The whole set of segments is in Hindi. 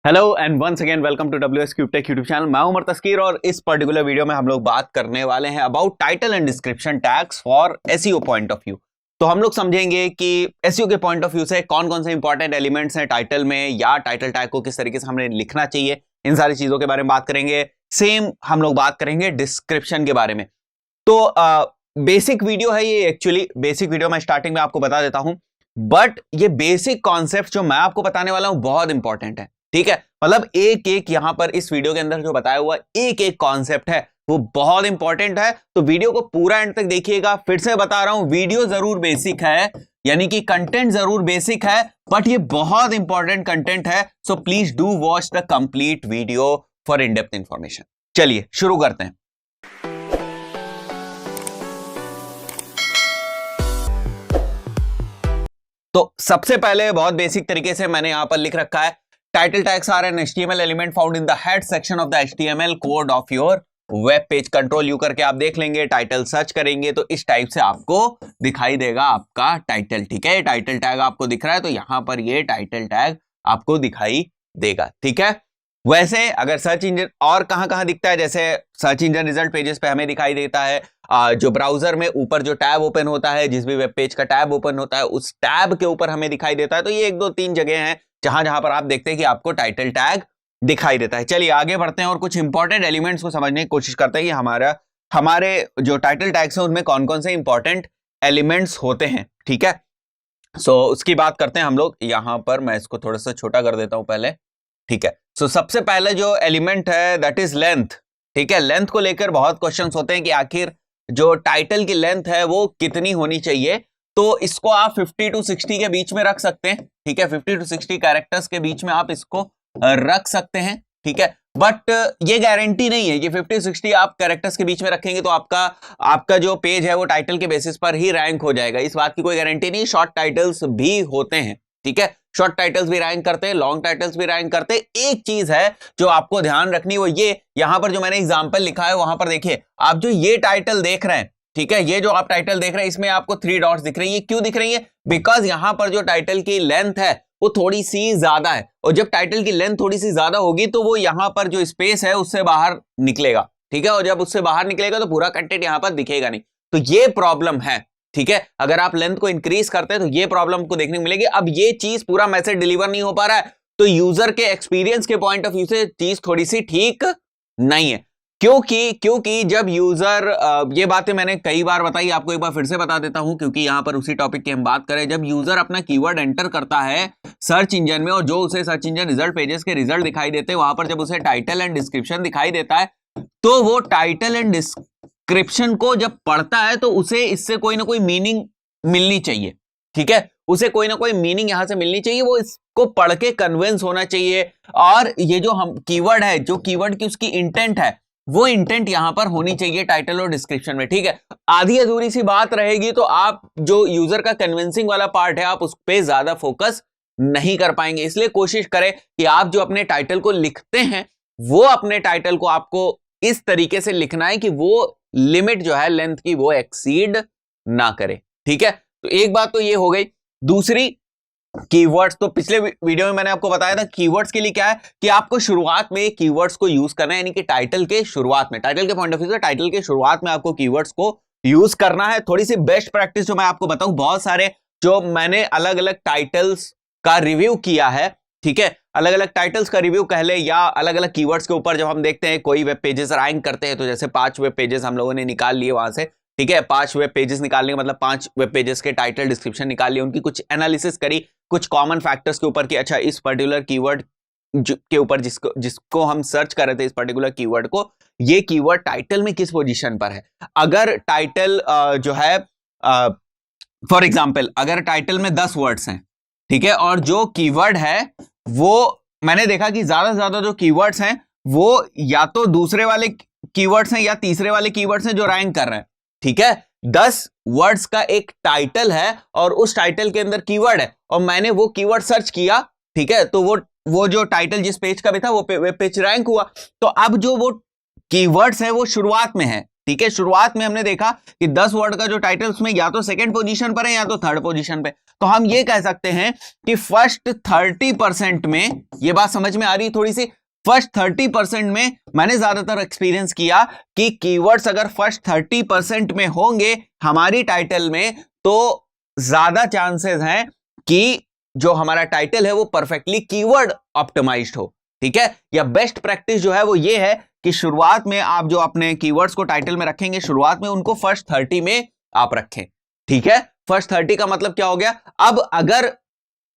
Hello and once again welcome to WS cube tech YouTube channel. मैं उमर तस्कीर और इस पर्टिकुलर वीडियो में हम लोग बात करने वाले हैं about title and description tags for SEO point of view. तो हम लोग समझेंगे कि एसईओ के पॉइंट ऑफ व्यू से कौन कौन से इंपॉर्टेंट एलिमेंट्स हैं टाइटल में, या टाइटल टैग को किस तरीके से हमें लिखना चाहिए, इन सारी चीजों के बारे में बात करेंगे। सेम हम लोग बात करेंगे डिस्क्रिप्शन के बारे में। तो बेसिक वीडियो है ये, एक्चुअली बेसिक वीडियो मैं स्टार्टिंग में आपको बता देता हूं, बट ये बेसिक कॉन्सेप्ट जो मैं आपको बताने वाला हूं बहुत इंपॉर्टेंट है। ठीक है, मतलब एक एक यहां पर इस वीडियो के अंदर जो बताया हुआ एक एक कॉन्सेप्ट है वो बहुत इंपॉर्टेंट है। तो वीडियो को पूरा एंड तक देखिएगा। फिर से बता रहा हूं, वीडियो जरूर बेसिक है, यानी कि कंटेंट जरूर बेसिक है, बट ये बहुत इंपॉर्टेंट कंटेंट है। So please do watch the complete video for in depth information. चलिए शुरू करते हैं। तो सबसे पहले बहुत बेसिक तरीके से मैंने यहां पर लिख रखा है, title tags are an HTML element found in the head section of the HTML code of your web page. Control U करके आप देख लेंगे, टाइटल सर्च करेंगे तो इस टाइप से आपको दिखाई देगा आपका टाइटल। ठीक है, टाइटल टैग आपको दिख रहा है तो यहां पर ये टाइटल टैग आपको दिखाई देगा। ठीक है, वैसे अगर सर्च इंजन और कहां कहां दिखता है, जैसे सर्च इंजन रिजल्ट पेजेस पे हमें दिखाई देता है, जो ब्राउजर में ऊपर जो टैब ओपन होता है, जिस भी वेब पेज का टैब ओपन होता है उस टैब के ऊपर हमें दिखाई देता है। तो ये 1 2 3 जगह हैं जहां जहां पर आप देखते हैं कि आपको टाइटल टैग दिखाई देता है। चलिए आगे बढ़ते हैं और कुछ इंपॉर्टेंट एलिमेंट्स को समझने की कोशिश करते हैं कि हमारे जो टाइटल टैग्स हैं उनमें कौन कौन से इंपॉर्टेंट एलिमेंट्स होते हैं। ठीक है, सो उसकी बात करते हैं हम लोग। यहां पर मैं इसको थोड़ा सा छोटा कर देता हूं पहले। ठीक है, सो सबसे पहले जो एलिमेंट है दैट इज लेंथ। ठीक है, लेंथ को लेकर बहुत क्वेश्चंस होते हैं कि आखिर जो टाइटल की लेंथ है वो कितनी होनी चाहिए। तो इसको आप 50 to 60 के बीच में रख सकते हैं। ठीक है, 50 to 60 कैरेक्टर्स के बीच में आप इसको रख सकते हैं। ठीक है, बट ये गारंटी नहीं है कि 50 60 आप कैरेक्टर्स के बीच में रखेंगे तो आपका जो पेज है वो टाइटल के बेसिस पर ही रैंक हो जाएगा। इस बात की कोई गारंटी नहीं। शॉर्ट टाइटल्स भी होते हैं। ठीक है, शॉर्ट टाइटल्स भी रैंक करते हैं, लॉन्ग टाइटल्स भी रैंक करते हैं। एक चीज है जो आपको ध्यान रखनी, वो ये यहां पर जो मैंने एग्जांपल लिखा है वहां पर देखिए, आप जो ये टाइटल देख रहे हैं, ठीक है, ये जो आप टाइटल देख रहे हैं इसमें आपको 3 डॉट्स दिख रही है। क्यों दिख रही है? बिकॉज यहां पर जो टाइटल की लेंथ है वो थोड़ी सी ज्यादा है, और जब टाइटल की लेंथ थोड़ी सी ज्यादा होगी तो वो यहां पर जो स्पेस है उससे बाहर निकलेगा। ठीक है, और जब उससे बाहर निकलेगा तो पूरा कंटेंट यहां पर दिखेगा नहीं। तो ये प्रॉब्लम है। ठीक है, अगर आप लेंथ को इंक्रीज करते हैं तो ये प्रॉब्लम को देखने को मिलेगी। अब ये चीज पूरा मैसेज डिलीवर नहीं हो पा रहा है तो यूजर के एक्सपीरियंस के पॉइंट ऑफ व्यू से चीज थोड़ी सी ठीक नहीं है। क्योंकि जब यूजर, ये बातें मैंने कई बार बताई, आपको एक बार फिर से बता देता हूं क्योंकि यहां पर उसी टॉपिक की हम बात करें। जब यूजर अपना कीवर्ड एंटर करता है सर्च इंजन में और जो उसे सर्च इंजन रिजल्ट पेजेस के रिजल्ट दिखाई देते हैं, वहां पर जब उसे टाइटल एंड डिस्क्रिप्शन दिखाई देता है तो वो टाइटल एंड डिस्क्रिप्शन को जब पढ़ता है तो उसे इससे कोई ना कोई मीनिंग मिलनी चाहिए। ठीक है, उसे कोई ना कोई मीनिंग यहां से मिलनी चाहिए, वो इसको पढ़ के कन्विंस होना चाहिए। और ये जो हम कीवर्ड है, जो कीवर्ड की उसकी इंटेंट है, वो इंटेंट यहां पर होनी चाहिए टाइटल और डिस्क्रिप्शन में। ठीक है, आधी अधूरी सी बात रहेगी तो आप जो यूजर का कन्विंसिंग वाला पार्ट है आप उस पर ज्यादा फोकस नहीं कर पाएंगे। इसलिए कोशिश करें कि आप जो अपने टाइटल को लिखते हैं वो अपने टाइटल को आपको इस तरीके से लिखना है कि वो लिमिट जो है लेंथ की वो एक्सीड ना करे। ठीक है, तो एक बात तो ये हो गई। दूसरी, कीवर्ड्स। तो पिछले वीडियो में मैंने आपको बताया था कीवर्ड्स के लिए क्या है कि आपको शुरुआत में कीवर्ड्स को यूज करना है, यानी कि टाइटल के शुरुआत में, टाइटल के पॉइंट ऑफ व्यू से टाइटल के शुरुआत में आपको कीवर्ड्स को यूज करना है। थोड़ी सी बेस्ट प्रैक्टिस जो मैं आपको बताऊं, बहुत सारे जो मैंने अलग अलग टाइटल्स का रिव्यू किया है, ठीक है, अलग अलग टाइटल्स का रिव्यू कह ले या अलग अलग कीवर्ड्स के ऊपर जब हम देखते हैं कोई वेब पेजेस रैंक करते हैं, तो जैसे 5 वेब पेजेस हम लोगों ने निकाल लिए वहां से। ठीक है, 5 वेब पेजेस निकालने का मतलब 5 वेब पेजेस के टाइटल डिस्क्रिप्शन निकाल लिए, उनकी कुछ एनालिसिस करी, कुछ कॉमन फैक्टर्स के ऊपर कि अच्छा इस पर्टिकुलर कीवर्ड के ऊपर जिसको हम सर्च कर रहे थे, इस पर्टिकुलर कीवर्ड को, ये कीवर्ड टाइटल में किस पोजीशन पर है। अगर टाइटल जो है फॉर एग्जांपल अगर टाइटल में 10 वर्ड्स हैं, ठीक है, और जो कीवर्ड है वो मैंने देखा कि ज्यादा से ज्यादा जो कीवर्ड्स हैं वो या तो दूसरे वाले कीवर्ड्स हैं या तीसरे वाले कीवर्ड्स हैं जो रैंक कर रहे हैं। ठीक है, 10 वर्ड्स का एक टाइटल है और उस टाइटल के अंदर कीवर्ड है और मैंने वो कीवर्ड सर्च किया। ठीक है, तो वो जो टाइटल जिस पेज का भी था वो वेब पेज रैंक हुआ। तो अब जो वो कीवर्ड्स है वो शुरुआत में है, ठीक है, शुरुआत में हमने देखा कि 10 वर्ड का जो टाइटल उसमें या तो सेकंड पोजीशन पर है या तो थर्ड पोजीशन पे, तो हम ये कह सकते हैं कि फर्स्ट 30% में, ये बात समझ में आ रही थोड़ी सी, फर्स्ट 30% में मैंने ज्यादातर एक्सपीरियंस किया कि कीवर्ड्स अगर फर्स्ट 30% में होंगे हमारी टाइटल में, तो ज्यादा चांसेस हैं कि जो हमारा टाइटल है वो परफेक्टली कीवर्ड ऑप्टिमाइज्ड हो। ठीक है, या बेस्ट प्रैक्टिस जो है वो ये है कि शुरुआत में आप जो अपने कीवर्ड्स को टाइटल में रखेंगे, शुरुआत में उनको फर्स्ट 30 में आप रखें। ठीक है, फर्स्ट 30 का मतलब क्या हो गया, अब अगर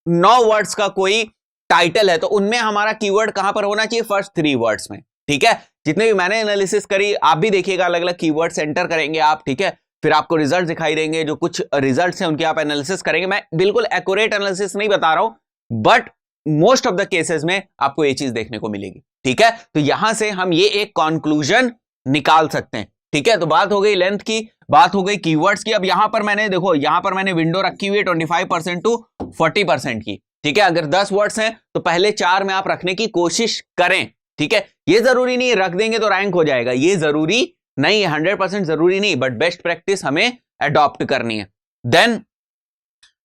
9 वर्ड्स का कोई टाइटल है तो उनमें हमारा कीवर्ड कहां पर होना चाहिए, फर्स्ट 3 वर्ड्स में। ठीक है, जितने भी मैंने एनालिसिस करी आप भी देखिएगा, अलग अलग कीवर्ड्स एंटर करेंगे आप। ठीक है, फिर आपको रिजल्ट दिखाई देंगे, जो कुछ रिजल्ट्स हैं उनके आप एनालिसिस करेंगे। मैं बिल्कुल एक्यूरेट एनालिसिस नहीं बता रहा हूं, but most of the cases में आपको ये चीज देखने को मिलेगी। ठीक है, तो यहां से हम ये एक कंक्लूजन निकाल सकते हैं। ठीक है, तो बात हो गई लेंथ की, बात हो गई कीवर्ड्स की। अब यहां पर मैंने देखो, यहां पर मैंने विंडो रखी हुई है 25% टू 40% की। ठीक है, अगर 10 वर्ड्स हैं तो पहले 4 में आप रखने की कोशिश करें। ठीक है, ये जरूरी नहीं रख देंगे तो रैंक हो जाएगा, ये जरूरी नहीं है, 100% जरूरी नहीं, बट बेस्ट प्रैक्टिस हमें अडॉप्ट करनी है। Then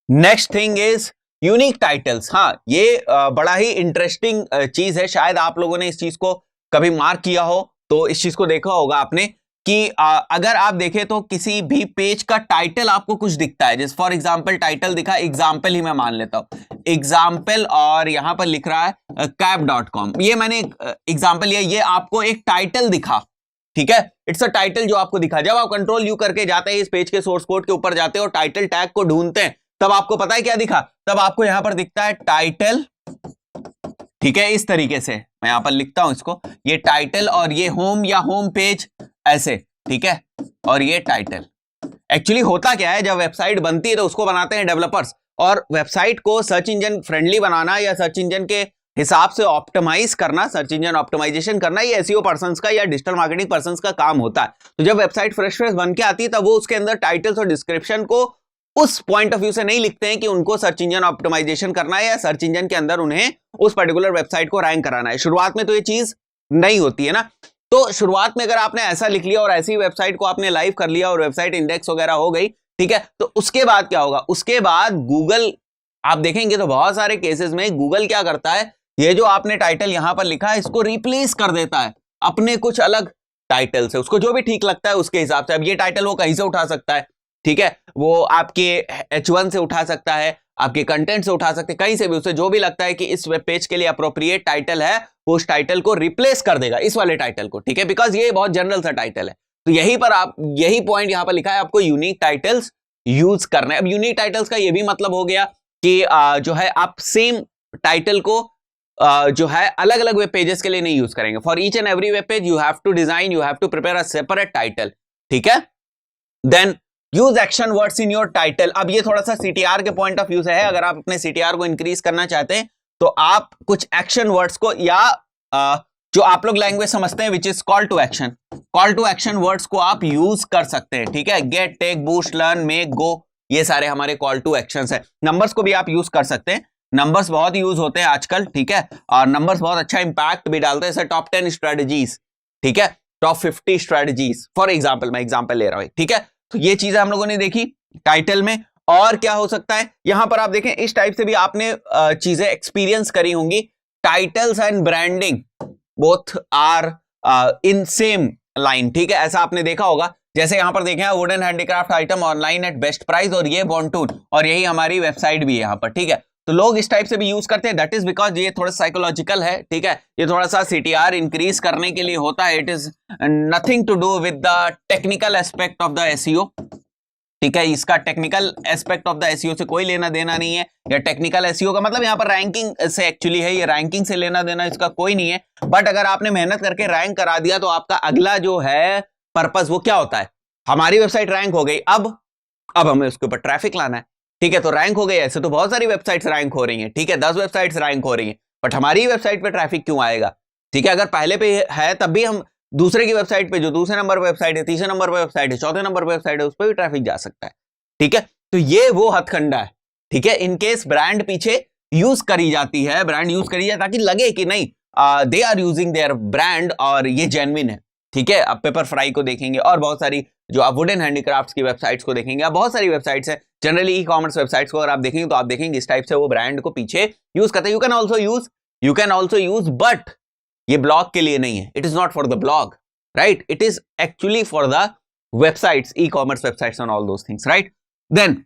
next thing is unique titles. हाँ, ये बड़ा ही इंटरेस्टिंग चीज है, शायद आप लोगों ने इस चीज को कभी मार्क किया हो तो इस चीज को देखा होगा आपने कि अगर आप देखें तो किसी भी पेज का टाइटल आपको कुछ दिखता है, जैसे फॉर एग्जांपल टाइटल दिखा, एग्जांपल ही मैं मान लेता हूं एग्जाम्पल, और यहां पर लिख रहा है cap.com, ये मैंने एग्जाम्पल लिया, ये आपको एक टाइटल दिखा। ठीक है, इट्स अ टाइटल जो आपको दिखा। जब आप कंट्रोल यू करके जाते हैं इस पेज के सोर्स कोड के ऊपर जाते हैं और टाइटल टैग को ढूंढते हैं, तब आपको पता है क्या दिखा, तब आपको यहां पर दिखता है टाइटल। ठीक है, इस तरीके से मैं यहां पर लिखता हूं इसको, ये टाइटल और ये होम या होम पेज ऐसे। ठीक है, और ये टाइटल। एक्चुअली होता क्या है, जब वेबसाइट बनती है तो उसको बनाते हैं डेवलपर्स, और वेबसाइट को सर्च इंजन फ्रेंडली बनाना या सर्च इंजन के हिसाब से ऑप्टिमाइज करना, सर्च इंजन ऑप्टिमाइजेशन करना, ये एसईओ पर्संस का या डिजिटल मार्केटिंग पर्संस का काम होता है। तो जब वेबसाइट फ्रेश बन के आती है तब वो उसके अंदर टाइटल्स और डिस्क्रिप्शन को उस पॉइंट ऑफ व्यू से नहीं लिखते हैं कि उनको सर्च इंजन ऑप्टिमाइजेशन करना है या सर्च इंजन के अंदर उन्हें उस पर्टिकुलर वेबसाइट को रैंक कराना है। शुरुआत में तो ये चीज नहीं होती है ना, तो शुरुआत में अगर आपने ऐसा लिख लिया और ऐसी वेबसाइट को आपने लाइव कर लिया और वेबसाइट इंडेक्स वगैरह हो गई, ठीक है, तो उसके बाद क्या होगा, उसके बाद गूगल, आप देखेंगे तो बहुत सारे केसेस में गूगल क्या करता है, ये जो आपने टाइटल यहां पर लिखा है इसको रिप्लेस कर देता है अपने कुछ अलग टाइटल से, उसको जो भी ठीक लगता है उसके हिसाब से। अब ये टाइटल वो कहीं से उठा सकता है, ठीक है, वो आपके H1 से उठा सकता है, आपके कंटेंट से उठा सकते हैं, कहीं से भी, उसे जो भी लगता है कि इस वेब पेज के लिए अप्रोप्रिएट टाइटल है, वो उस टाइटल को रिप्लेस कर देगा, इस वाले टाइटल को। ठीक है, बिकॉज ये बहुत जनरल सा टाइटल है। तो यहीं पर आप, यही पॉइंट यहां पर लिखा है, आपको यूनिक टाइटल्स यूज करना है। अब यूनिक टाइटल्स का ये भी मतलब हो गया कि जो है आप सेम टाइटल को जो है अलग अलग वेब पेजेस के लिए नहीं यूज करेंगे। For each and every web page you have to design, you have to prepare a separate title. ठीक है, then use action words in your title. अब ये थोड़ा सा सीटीआर के पॉइंट ऑफ व्यू से है, अगर आप अपने सीटीआर को इंक्रीज करना चाहते हैं तो आप कुछ एक्शन वर्ड्स को, या जो आप लोग लैंग्वेज समझते हैं which is call to action, call to action words को आप यूज कर सकते हैं। ठीक है, get, take, boost, learn, make, go, ये सारे हमारे कॉल टू एक्शंस है। नंबर्स को भी आप यूज कर सकते हैं, नंबर्स बहुत यूज होते हैं आजकल। ठीक है, और नंबर्स बहुत अच्छा इंपैक्ट भी डालते हैं, जैसे टॉप 10 स्ट्रेटजीज, ठीक है, टॉप 50 स्ट्रेटजीज, फॉर एग्जाम्पल, मैं एग्जाम्पल ले रहा हूं। ठीक है, तो ये चीजें हम लोगों ने देखी टाइटल में। और क्या हो सकता है, यहां पर आप देखें इस टाइप से भी आपने चीजें एक्सपीरियंस करी होंगी। Titles and branding both are in same line. ठीक है, ऐसा आपने देखा होगा, जैसे यहां पर देखें wooden handicraft item online at best price, और ये बॉन्टून, और यही हमारी वेबसाइट भी है यहां पर। ठीक है, तो लोग इस टाइप से भी यूज करते हैं, दैट इज बिकॉज ये थोड़ा साइकोलॉजिकल है। ठीक है, ये थोड़ा सा सीटीआर इंक्रीज करने के लिए होता है। It is nothing to do with the technical aspect of the SEO. ठीक है, इसका technical aspect of the SEO से कोई लेना देना नहीं है, या टेक्निकल एसईओ का मतलब यहाँ पर रैंकिंग से एक्चुअली है, ये रैंकिंग से लेना देना इसका कोई नहीं है। बट अगर आपने मेहनत करके रैंक करा दिया तो आपका अगला जो है पर्पस, वो क्या होता है, हमारी वेबसाइट रैंक हो गई, अब हमें उसके ऊपर ट्रैफिक लाना है। ठीक है, तो रैंक हो गई, ऐसे तो बहुत सारी वेबसाइट्स रैंक हो रही हैं। ठीक है, 10 वेबसाइट्स रैंक हो रही हैं, बट हमारी वेबसाइट पे ट्रैफिक क्यों आएगा? ठीक है, अगर पहले पे है तब भी हम दूसरे की वेबसाइट पे, जो दूसरे नंबर पर वेबसाइट है, तीसरे नंबर पर वेबसाइट है, चौथे नंबर पर वेबसाइट है, उस पर भी ट्रैफिक जा सकता है। ठीक है, तो ये वो हथकंडा है। ठीक है, इनकेस ब्रांड पीछे यूज करी जाती है, ब्रांड यूज करी जाए ताकि लगे कि नहीं they are using their brand और ये जेन्युइन है। ठीक है, आप पेपर फ्राई को देखेंगे और बहुत सारी जो आप वुडन हैंडीक्राफ्ट्स की वेबसाइट्स को देखेंगे, आप बहुत सारी वेबसाइट्स हैं, जनरली ई कॉमर्स वेबसाइट्स को अगर आप देखेंगे तो आप देखेंगे इस टाइप से वो ब्रांड को पीछे यूज करते हैं। You can also use but ये ब्लॉग के लिए नहीं है, it is not for the blog, right, it is actually for the websites, e commerce websites and all those things, right. Then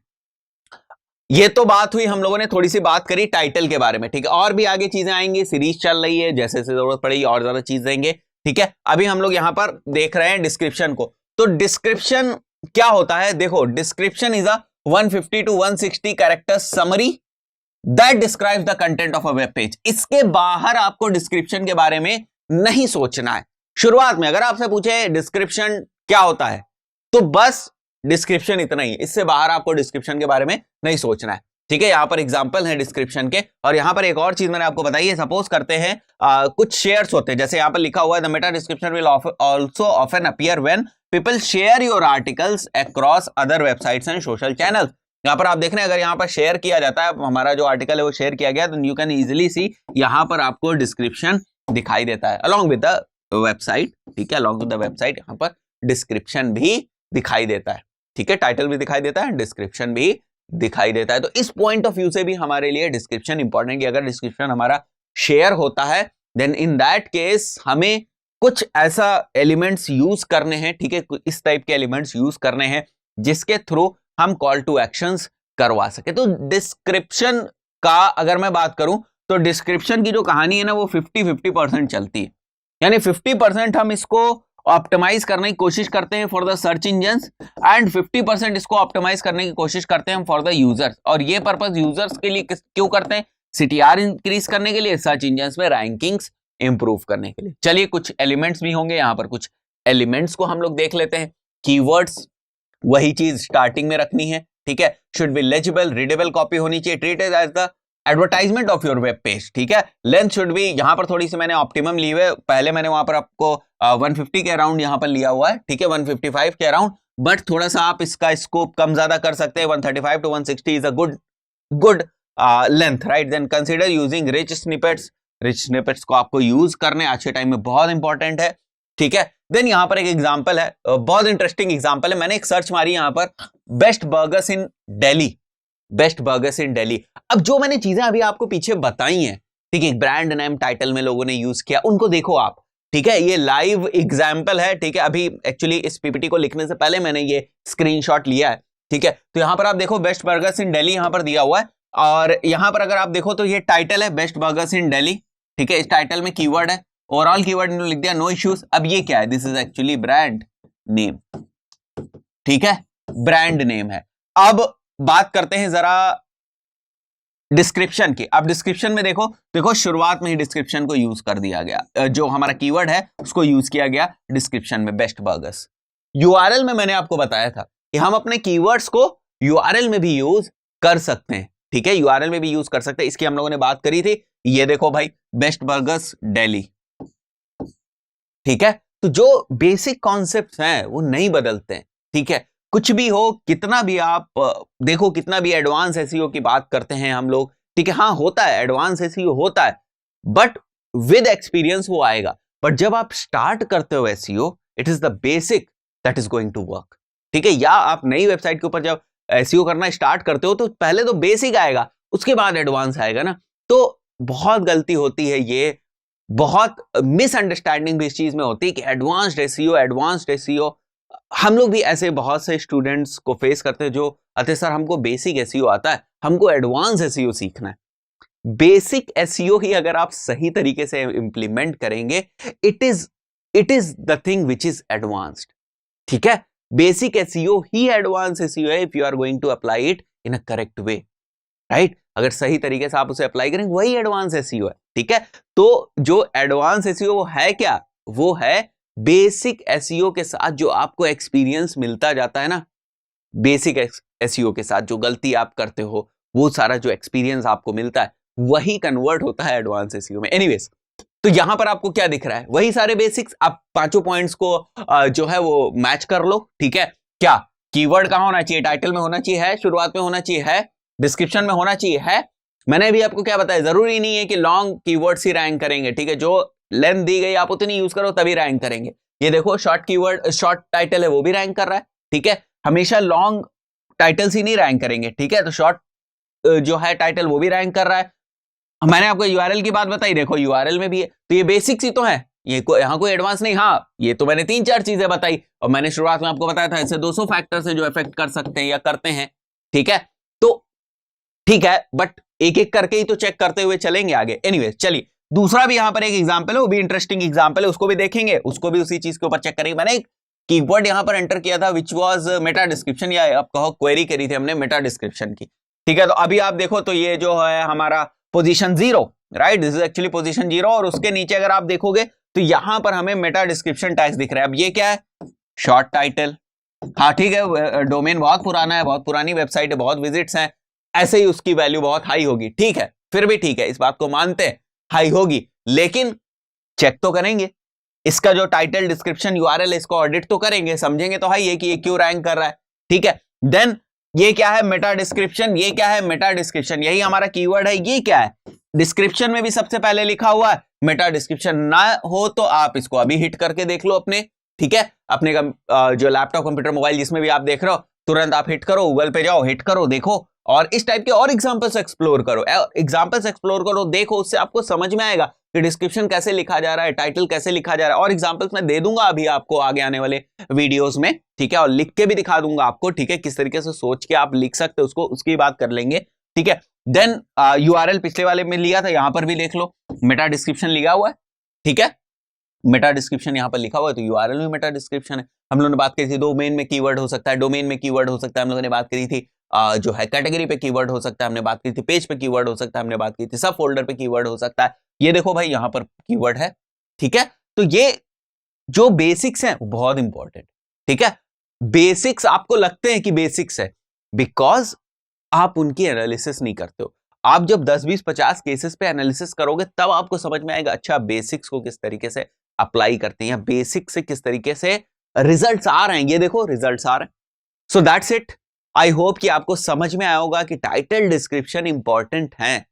ये तो बात हुई, हम लोगों ने थोड़ी सी बात करी टाइटल के बारे में, ठीक है, और भी आगे चीजें आएंगी, सीरीज चल रही है, जैसे जैसे जरूरत पड़ेगी और ज्यादा चीज देंगे, ठीक है। अभी हम लोग यहां पर देख रहे हैं डिस्क्रिप्शन को, तो डिस्क्रिप्शन क्या होता है, देखो description is a 150 to 160 character summary that describes the content of a web page. इसके बाहर आपको डिस्क्रिप्शन के बारे में नहीं सोचना है। शुरुआत में अगर आपसे पूछे डिस्क्रिप्शन क्या होता है, तो बस डिस्क्रिप्शन इतना ही, इससे बाहर आपको डिस्क्रिप्शन के बारे में नहीं सोचना है, ठीक है। यहां पर एग्जांपल है डिस्क्रिप्शन के, और यहां पर एक और चीज मैंने आपको बताई है, सपोज करते हैं कुछ शेयर्स होते हैं, जैसे यहां पर लिखा हुआ है the Meta description will also often appear when people share your articles across other websites and social channels. यहां पर आप देख रहे हैं, अगर यहां पर शेयर किया जाता है, हमारा जो आर्टिकल है वो शेयर किया गया, तो यू कैन इजिली सी यहां पर आपको डिस्क्रिप्शन दिखाई देता है अलॉन्ग विद द वेबसाइट, ठीक है, अलॉन्ग विद द वेबसाइट यहां पर डिस्क्रिप्शन भी दिखाई देता है, ठीक है, टाइटल भी दिखाई देता है, डिस्क्रिप्शन भी दिखाई देता है। तो इस पॉइंट ऑफ व्यू से भी हमारे लिए डिस्क्रिप्शन इंपॉर्टेंट है। अगर डिस्क्रिप्शन हमारा शेयर होता है देन इन दैट केस हमें कुछ ऐसा एलिमेंट्स यूज करने हैं, ठीक है, इस टाइप के एलिमेंट्स यूज करने हैं जिसके थ्रू हम कॉल टू एक्शंस करवा सके। तो डिस्क्रिप्शन का अगर मैं बात करूं तो डिस्क्रिप्शन की जो कहानी है ना वो 50-50% चलती है, यानी 50% हम इसको ऑप्टिमाइज करने की कोशिश करते हैं for the search engines and 50% इसको ऑप्टिमाइज करने की कोशिश करते हैं हम फॉर द यूजर्स। और ये पर्पस यूजर्स के लिए क्यों करते हैं, सीटीआर इंक्रीज करने के लिए, सर्च इंजन्स में रैंकिंग्स इंप्रूव करने के लिए। चलिए कुछ एलिमेंट्स भी होंगे, यहां पर कुछ एलिमेंट्स को हम लोग देख लेते हैं। कीवर्ड्स, वही चीज स्टार्टिंग में रखनी है, ठीक है, should be legible, readable copy होनी चाहिए, treated as the advertisement of your web page, ठीक है। लेंथ शुड बी, यहां पर थोड़ी सी मैंने ऑप्टिमम ली हुई है, पहले मैंने वहां पर आपको 150 के अराउंड यहां पर लिया हुआ है, ठीक है, 155 के अराउंड, बट थोड़ा सा आप इसका स्कोप कम ज्यादा कर सकते हैं, 135 to 160 is a good length, right. Then consider using rich snippets को आपको यूज करने आज के टाइम में बहुत इंपॉर्टेंट है, ठीक है। देन यहां पर एक एग्जांपल है, बहुत इंटरेस्टिंग एग्जांपल है, मैंने एक सर्च मारी यहां पर, बेस्ट बर्गर्स इन दिल्ली, बेस्ट बर्गर्स इन दिल्ली। अब जो मैंने चीजें अभी आपको पीछे बताई हैं, ठीक है, ब्रांड नेम टाइटल में लोगों ने यूज किया, उनको देखो आप, ठीक है, ये लाइव एग्जांपल है, ठीक है। अभी एक्चुअली इस पीपीटी को लिखने से पहले मैंने ये स्क्रीनशॉट लिया है, ठीक है। तो यहां पर आप देखो बेस्ट बर्गर्स इन दिल्ली यहां पर दिया हुआ है, और यहां पर अगर आप देखो तो ये टाइटल है बेस्ट बर्गर्स इन दिल्ली, ठीक है, इस टाइटल में कीवर्ड है, ओवरऑल कीवर्ड इन्होंने लिख दिया नो इश्यूज। अब ये क्या है, this is actually brand name, ठीक है, ब्रांड नेम है। अब बात करते हैं जरा डिस्क्रिप्शन की। अब डिस्क्रिप्शन में देखो शुरुआत में ही डिस्क्रिप्शन को यूज कर दिया गया, जो हमारा कीवर्ड है उसको यूज किया गया डिस्क्रिप्शन में, बेस्ट बर्गर्स। यूआरएल में मैंने आपको बताया था कि हम अपने कीवर्ड्स को यूआरएल में भी यूज कर सकते हैं, ठीक है, यूआरएल में भी यूज कर सकते हैं, इसकी हम लोगों ने बात करी थी। ये देखो भाई, बेस्ट बर्गर्स दिल्ली, ठीक है। तो जो बेसिक कॉन्सेप्ट्स हैं वो नहीं बदलते हैं, ठीक है, कुछ भी हो, कितना भी आप देखो, कितना भी एडवांस एसईओ की बात करते हैं हम लोग, ठीक है, हाँ होता है, एडवांस एसईओ होता है, बट विद एक्सपीरियंस वो आएगा। बट जब आप स्टार्ट करते हो SEO, it is the basic that is going to work, ठीक है। या आप नई वेबसाइट के ऊपर जब एसईओ करना स्टार्ट करते हो तो पहले तो बेसिक आएगा, उसके बाद एडवांस आएगा ना। तो बहुत गलती होती है, ये बहुत मिसअंडरस्टैंडिंग भी इस चीज में होती है कि एडवांस्ड एसईओ। हम लोग भी ऐसे बहुत से स्टूडेंट्स को फेस करते हैं जो अरे सर हमको बेसिक एसईओ आता है, हमको एडवांस एसईओ सीखना है। बेसिक एसईओ ही अगर आप सही तरीके से इंप्लीमेंट करेंगे, it is the thing which is advanced, ठीक है। बेसिक एसईओ ही एडवांस एसईओ है if you are going to apply it in a correct way, right. अगर सही तरीके से आप उसे अप्लाई करेंगे वही एडवांस एसईओ है, ठीक है। तो जो एडवांस एसईओ वो है क्या, वो है बेसिक एसईओ के साथ जो आपको एक्सपीरियंस मिलता जाता है ना, बेसिक एसईओ के साथ जो गलती आप करते हो, वो सारा जो एक्सपीरियंस आपको मिलता है वही कन्वर्ट होता है एडवांस एसईओ में। एनीवेज, तो यहां पर आपको क्या दिख रहा है, वही सारे बेसिक्स, आप पांचों पॉइंट्स को जो है वो मैच कर लो, ठीक है। क्या कीवर्ड कहां होना चाहिए, टाइटल में होना चाहिए, है शुरुआत में होना चाहिए, है डिस्क्रिप्शन में होना चाहिए, है। मैंने भी आपको क्या बताया, जरूरी नहीं है कि लॉन्ग कीवर्ड्स ही रैंक करेंगे, ठीक है, जो लेंथ दी गई आप उतनी यूज करो तभी रैंक करेंगे। ये देखो शॉर्ट कीवर्ड, शॉर्ट टाइटल है वो भी रैंक कर रहा है, ठीक है। हमेशा लॉन्ग टाइटल्स ही नहीं रैंक करेंगे, ठीक है। तो शॉर्ट जो है टाइटल वो भी रैंक कर रहा है। मैंने आपको यूआरएल की बात बताई, देखो यूआरएल में भी है। तो ये बेसिक्स ही तो है, ये यहाँ कोई एडवांस नहीं। हाँ, ये तो मैंने 3-4 चीजें बताई, और मैंने शुरुआत में आपको बताया था ऐसे 200 फैक्टर्स हैं जो इफेक्ट कर सकते हैं या करते हैं, ठीक है। तो ठीक है, बट एक एक करके ही तो चेक करते हुए चलेंगे आगे। एनीवेज चलिए, दूसरा भी यहां पर एक एग्जांपल है, वो भी इंटरेस्टिंग एग्जांपल है, उसको भी देखेंगे, उसको भी उसी चीज के ऊपर चेक करेंगे। मैंने एक कीवर्ड यहां पर एंटर किया था विच वाज मेटा डिस्क्रिप्शन, या आप कहो क्वेरी करी थी हमने मेटा डिस्क्रिप्शन की, ठीक है। तो अभी आप देखो तो ये जो है हमारा position 0, right, this is actually position 0, और उसके नीचे अगर आप देखोगे तो यहां पर हमें मेटा डिस्क्रिप्शन टैग्स दिख रहा है। अब ये क्या है? Short title. हाँ ठीक है, डोमेन बहुत पुराना है, बहुत पुरानी वेबसाइट है, बहुत विजिट्स हैं, ऐसे ही उसकी वैल्यू बहुत हाई होगी, ठीक है। फिर भी ठीक है, इस बात को मानते हैं हाई होगी, लेकिन चेक तो करेंगे इसका जो टाइटल डिस्क्रिप्शन यूआरएल है, इसको ऑडिट तो करेंगे, समझेंगे तो हाई है कि ये क्यों रैंक कर रहा है, ठीक है। देन ये क्या है? Meta description. ये क्या है? मेटा डिस्क्रिप्शन, यही हमारा कीवर्ड है। ये क्या है? डिस्क्रिप्शन में भी सबसे पहले लिखा हुआ है मेटा डिस्क्रिप्शन। ना हो तो आप इसको अभी हिट करके देख लो अपने, ठीक है, अपने जो लैपटॉप, कंप्यूटर, मोबाइल जिसमें भी आप देख रहे हो, तुरंत आप हिट करो, गूगल पे जाओ, हिट करो, देखो, और इस टाइप के और एग्जांपल्स एक्सप्लोर करो, देखो, उससे आपको समझ में आएगा कि डिस्क्रिप्शन कैसे लिखा जा रहा है, टाइटल कैसे लिखा जा रहा है। और एग्जांपल्स मैं दे दूंगा अभी आपको आगे आने वाले वीडियोस में, ठीक है, और लिख के भी दिखा दूंगा आपको, ठीक है, किस तरीके से सोच के आप लिख सकते हो उसको, उसकी बात कर लेंगे, ठीक है। देन यूआरएल पिछले वाले में लिया था, यहां पर भी देख लो मेटा डिस्क्रिप्शन लिखा हुआ है, ठीक है, मेटा डिस्क्रिप्शन यहां पर लिखा हुआ है, तो यूआरएल में मेटा डिस्क्रिप्शन है। हम लोगों ने बात करी थी डोमेन में कीवर्ड हो सकता है, डोमेन में कीवर्ड हो सकता है, हम लोगों ने बात करी थी जो है कैटेगरी पे कीवर्ड हो सकता है, हमने बात की थी पेज पे कीवर्ड हो सकता है, हमने बात की थी सब फोल्डर पे कीवर्ड हो सकता है। ये देखो भाई यहां पर कीवर्ड है, ठीक है। तो ये जो बेसिक्स हैं बहुत इंपॉर्टेंट, ठीक है। बेसिक्स आपको लगते हैं कि बेसिक्स है बिकॉज आप उनकी एनालिसिस नहीं करते हो। आप जब 10, 20, 50 केसेस पे एनालिसिस करोगे तब आपको समझ में आएगा अच्छा बेसिक्स को किस तरीके से अप्लाई करते हैं, या बेसिक्स से किस तरीके से रिजल्ट्स आ रहे हैं। ये देखो रिजल्ट्स आ रहे हैं। So that's it. I hope कि आपको समझ में आया होगा कि टाइटल डिस्क्रिप्शन इंपॉर्टेंट है,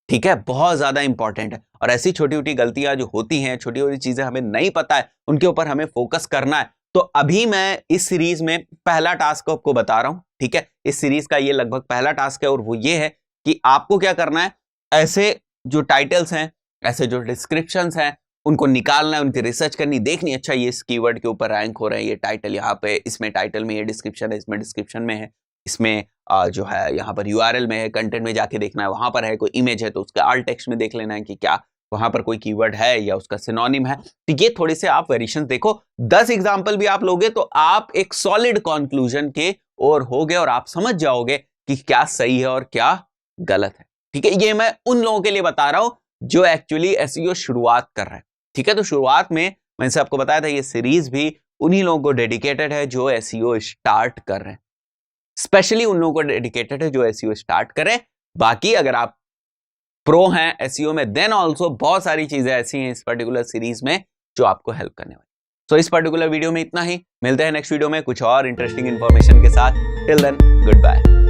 ठीक है, बहुत ज्यादा इंपॉर्टेंट है। और ऐसी छोटी छोटी गलतियां जो होती हैं, छोटी छोटी चीजें हमें नहीं पता है, उनके ऊपर हमें फोकस करना है। तो अभी मैं इस सीरीज में पहला टास्क आपको बता रहा हूं, ठीक है, इस सीरीज का ये लगभग पहला टास्क है, और वो ये है कि आपको क्या करना है, ऐसे जो टाइटल्स हैं, ऐसे जो डिस्क्रिप्शंस हैं, उनको निकालना है, उनकी रिसर्च करनी, देखनी अच्छा ये इस कीवर्ड के ऊपर रैंक हो रहे हैं, ये टाइटल यहाँ पे, इसमें टाइटल में ये डिस्क्रिप्शन है, इसमें डिस्क्रिप्शन में है, इसमें जो है यहाँ पर यूआरएल में है, कंटेंट में जाके देखना है, वहां पर है कोई इमेज है तो उसका आल्ट टेक्स्ट में देख लेना है कि क्या वहां पर कोई कीवर्ड है या उसका सिनोनिम है। तो ये थोड़े से आप वेरिएशंस देखो, 10 एग्जांपल भी आप लोगे तो आप एक सॉलिड कंक्लूजन के ओर होगे, और आप समझ जाओगे कि क्या सही है और क्या गलत है, ठीक है। ये मैं उन लोगों के लिए बता रहा हूं जो एक्चुअली एसईओ शुरुआत कर रहे हैं, ठीक है। तो शुरुआत में मैंने आपको बताया था ये सीरीज भी उन्हीं लोगों को डेडिकेटेड है जो एसईओ स्टार्ट कर रहे हैं, स्पेशली उन लोगों को डेडिकेटेड है जो एसईओ स्टार्ट करें। बाकी अगर आप प्रो हैं एसईओ में, देन ऑल्सो बहुत सारी चीजें ऐसी हैं इस पर्टिकुलर सीरीज में जो आपको हेल्प करने वाली। सो इस पर्टिकुलर वीडियो में इतना ही, मिलते हैं नेक्स्ट वीडियो में कुछ और इंटरेस्टिंग इंफॉर्मेशन के साथ। Till then good bye.